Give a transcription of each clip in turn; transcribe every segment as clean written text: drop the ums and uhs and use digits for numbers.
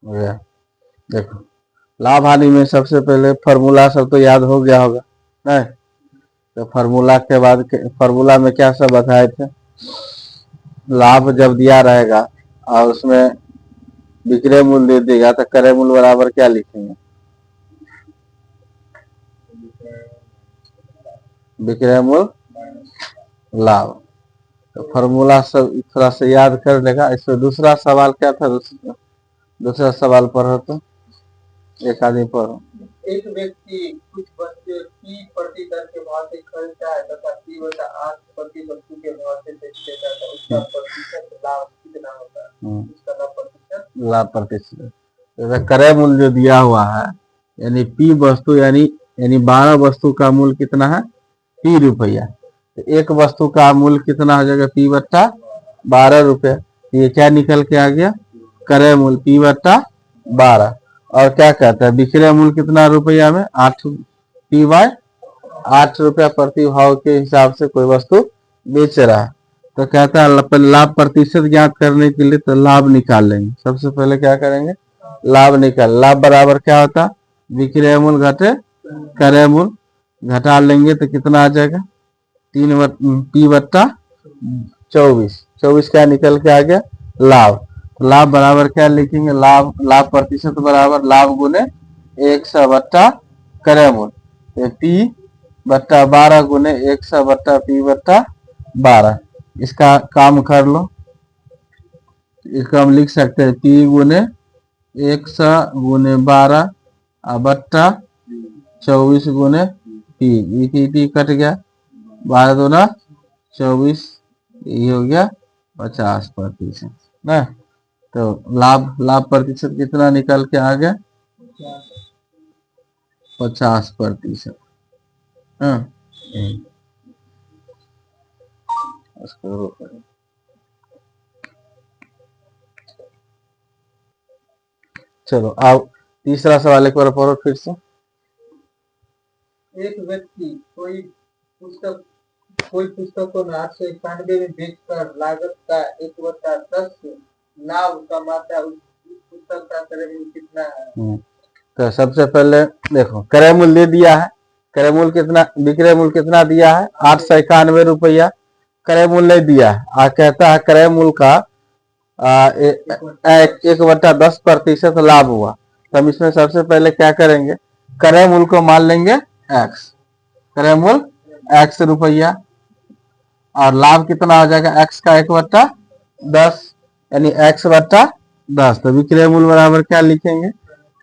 हो गया। देखो, लाभ हानि में सबसे पहले फॉर्मूला सब तो याद हो गया होगा, नहीं? तो फॉर्मूला के बाद फॉर्मूला में क्या सब बताए थे? लाभ जब दिया रहेगा और उसमें विक्रय मूल्य दे देगा तो क्रय मूल्य बराबर क्या लिखेंगे? विक्रय मूल्य लाभ। तो फॉर्मूला सब थोड़ा सा याद कर लेगा। इसमें दूसरा सवाल क्या था? दूसरा सवाल पढ़ो तो, एक आदमी पढ़ो। एक व्यक्ति कुछ वस्तु P प्रति दर के भाव से खरीदता है तथा P बटा 8 प्रति वस्तु के भाव से बेच देता है, तो उसका प्रतिशत लाभ कितना होता है? उसका लाभ प्रतिशत जैसे क्रय मूल्य जो दिया हुआ है, यानी P वस्तु यानी 12 वस्तु का मूल्य कितना है? P रुपया। तो एक वस्तु का मूल्य कितना हो जाएगा? P बट्टा 12 रुपया। ये क्या निकल के आ गया? क्रय मूल्य P बट्टा 12। और क्या कहता है? विक्रय मूल्य कितना रुपया में? 8 P बाय 8 रुपया प्रति भाव के हिसाब से कोई वस्तु बेच रहा है। तो कहता है लाभ प्रतिशत ज्ञात करने के लिए तो लाभ निकाल लेंगे। सबसे पहले क्या करेंगे? लाभ निकाल। लाभ बराबर क्या होता? विक्रय मूल्य घटे क्रय मूल्य, घटा लेंगे तो कितना आ जाएगा? 3 P बट्टा 24। 24 क्या निकल के आ गया? लाभ। लाभ बराबर क्या लिखेंगे? लाभ प्रतिशत बराबर लाभ गुने 100 बट्टा क्रय मूल्य। P बट्टा 12 गुने 100 बट्टा P बट्टा 12। इसका काम कर लो। इसको हम लिख सकते हैं P गुने 100 गुने 12 बट्टा 24 गुने P कट गया, 12 दूना 24, ये हो गया 50% ना। तो लाभ प्रतिशत कितना निकल के आ गया? 50%। चलो अब तीसरा सवाल एक बार पढ़ो फिर से। एक व्यक्ति कोई पुस्तक को 891 में बेचकर लागत का 1/10 लाभ कमाता है, उस पुस्तक का क्रय मूल्य कितना है? तो सबसे पहले देखो, क्रय मूल्य दिया है। क्रय मूल्य कितना? विक्रय मूल्य कितना दिया है? 891 रुपया। क्रय मूल्य नहीं दिया है। कहता है क्रय मूल्य का 1/10% लाभ हुआ। तो हम इसमें सबसे पहले क्या करेंगे? क्रय मूल्य को मान लेंगे x। क्रय मूल्य x रुपया और लाभ कितना हो जाएगा? x का 1/10 यानी x बट्टा 10। तो विक्रय मूल्य बराबर क्या लिखेंगे?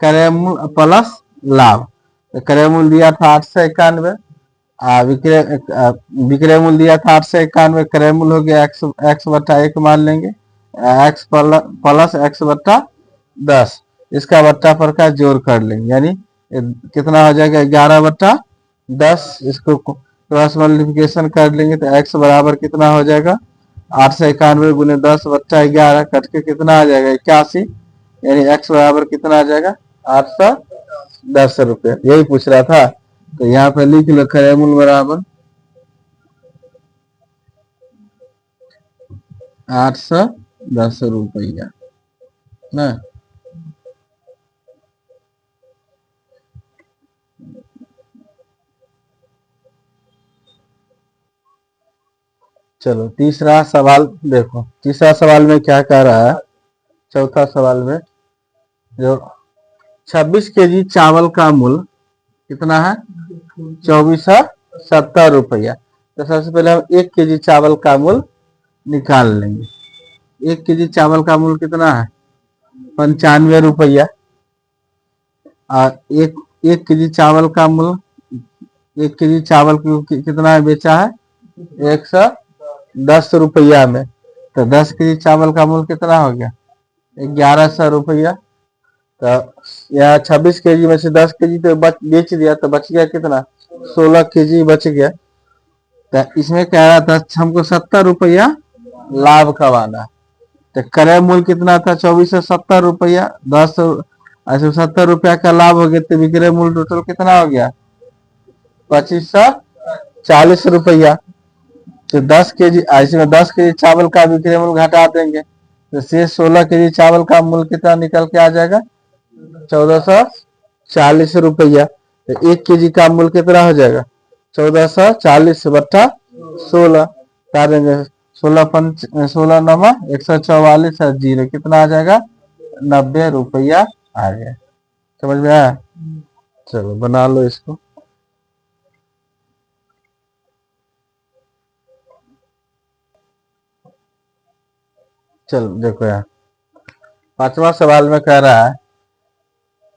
क्रय मूल्य प्लस लाभ। तो क्रय मूल्य दिया था 891, विक्रय मूल्य दिया था 891, क्रय मूल्य हो गया x बट्टा 1 मान लेंगे, x प्लस x बट्टा 10। इसका बट्टा पर का जोड़ कर लेंगे, यानी कितना हो जाएगा? 11 बट्टा 10। इसको क्रॉस मल्टीप्लिकेशन कर लेंगे तो x बराबर कितना हो जाएगा? 891 गुने 10 बट्टा 11 कट के कितना आ जाएगा? 81। यानी x बराबर कितना आ जाएगा? 810 रुपये। यही पूछ रहा था, तो यहाँ पे लिख लो क्रय मूल्य बराबर 810 रुपया ना। चलो तीसरा सवाल देखो। तीसरा सवाल में क्या कह रहा है? चौथा सवाल में जो 26 केजी चावल का मूल्य कितना है? 2470 रुपया। तो सबसे पहले हम 1 केजी चावल का मूल्य निकाल लेंगे। 1 केजी चावल का मूल्य कितना है? 95 रुपया। और एक केजी चावल का मूल्य, 1 केजी चावल कितना बेचा है? 110 रुपया में। तो 10 केजी चावल का मूल्य कितना हो गया? 1100 रुपया। तो यहाँ 26 केजी में से 10 केजी तो बेच दिया, तो बच गया कितना? 16 केजी बच गया। तो इसमें कह रहा था हमको 70 रुपया लाभ कमाना। तो क्रय मूल्य कितना था? 2470 रुपया। 70 रुपया का लाभ हो गया, तो विक्रय मूल्य टोटल कितना हो गया? 2540 रुपया। तो 10 केजी, इसमें 10 केजी चावल का विक्रय मूल्य घटा देंगे तो शेष 16 केजी चावल का मूल्य कितना निकल के आ जाएगा? 1440 रुपया। तो 1 केजी का मूल्य कितना हो जाएगा? 1440 बट्टा 16 काट देंगे। 16 नमा 144 और 0 कितना आ जाएगा? 90 रुपया आ गया। समझ में आया? चलो बना लो इसको। चलो देखो यार, 5वां सवाल में कह रहा है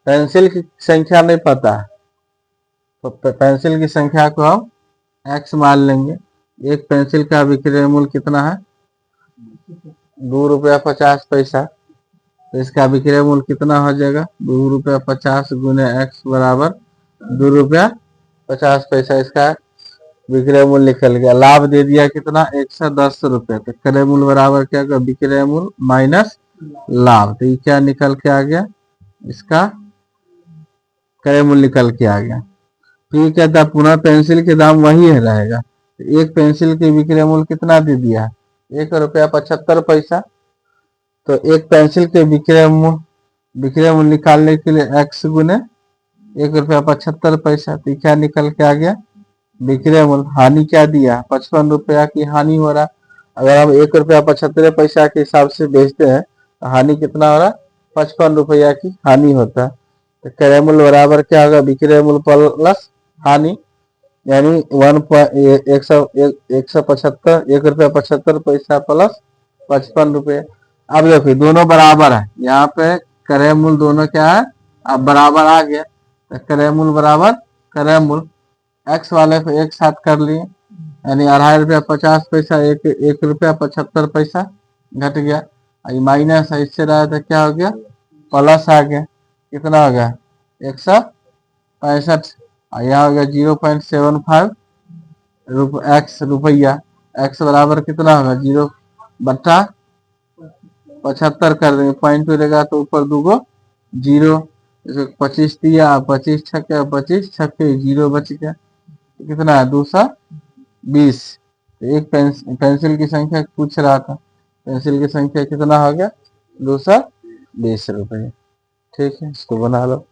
पेंसिल की संख्या नहीं पता है, तो पेंसिल की संख्या को हम x मान लेंगे। एक पेंसिल का विक्रय मूल्य कितना है? 2 रुपया 50 पैसा। तो इसका विक्रय मूल्य कितना हो जाएगा? 2 रुपया 50 गुने x बराबर 2 रुपया 50 पैसा। इसका विक्रय मूल्य निकल गया। लाभ दे दिया कितना? 110 रुपये। तो क्रय मूल्य बराबर क्या होगा? विक्रय मूल्य माइनस लाभ। तो ये क्या निकल के आ गया? इसका क्रय मूल्य निकल के आ गया। फिर कहता है पुनः पेंसिल के दाम वही रहेगा। तो एक पेंसिल के विक्रय मूल्य कितना दे दिया? 1 रुपया 75 पैसा। तो एक पेंसिल के विक्रय मूल्य निकालने के लिए x गुने 1 रुपया 75 पैसा। तो क्या निकल के आ गया? विक्रय मूल्य। हानि क्या दिया? 55 रुपया की हानि हो रहा। अगर हम 1 रुपया 75 पैसा के हिसाब से बेचते हैं तो हानि कितना हो रहा? 55 रुपया की हानि होता है। तो क्रय मूल्य बराबर क्या होगा? विक्रय मूल्य प्लस हानि, यानी 175 1 रुपया 75 पैसा प्लस 55 रुपये। अब देखो दोनों बराबर है, यहाँ पे क्रय मूल्य दोनों क्या है? अब बराबर आ गया। तो क्रय मूल्य बराबर क्रय मूल्य x वाले पे एक साथ कर लिए, यानी 2.5 रुपया 50 पैसा 1 रुपया 75 पैसा घट गया। माइनस है, इससे रहा था क्या हो गया? प्लस आ गया। कितना हो गया? 165। यहाँ हो गया 0.75 रुपया। x बराबर कितना होगा? 0 बट्टा 75 कर देंगे, पॉइंट पे रहेगा तो ऊपर 2 0। 25 दिया, 25 छक्के 25 छक्के 0 बच गया। कितना है? 220। एक पेंसिल की संख्या पूछ रहा था, पेंसिल की संख्या कितना हो गया? 220 रुपये। ठीक है, इसको बना लो।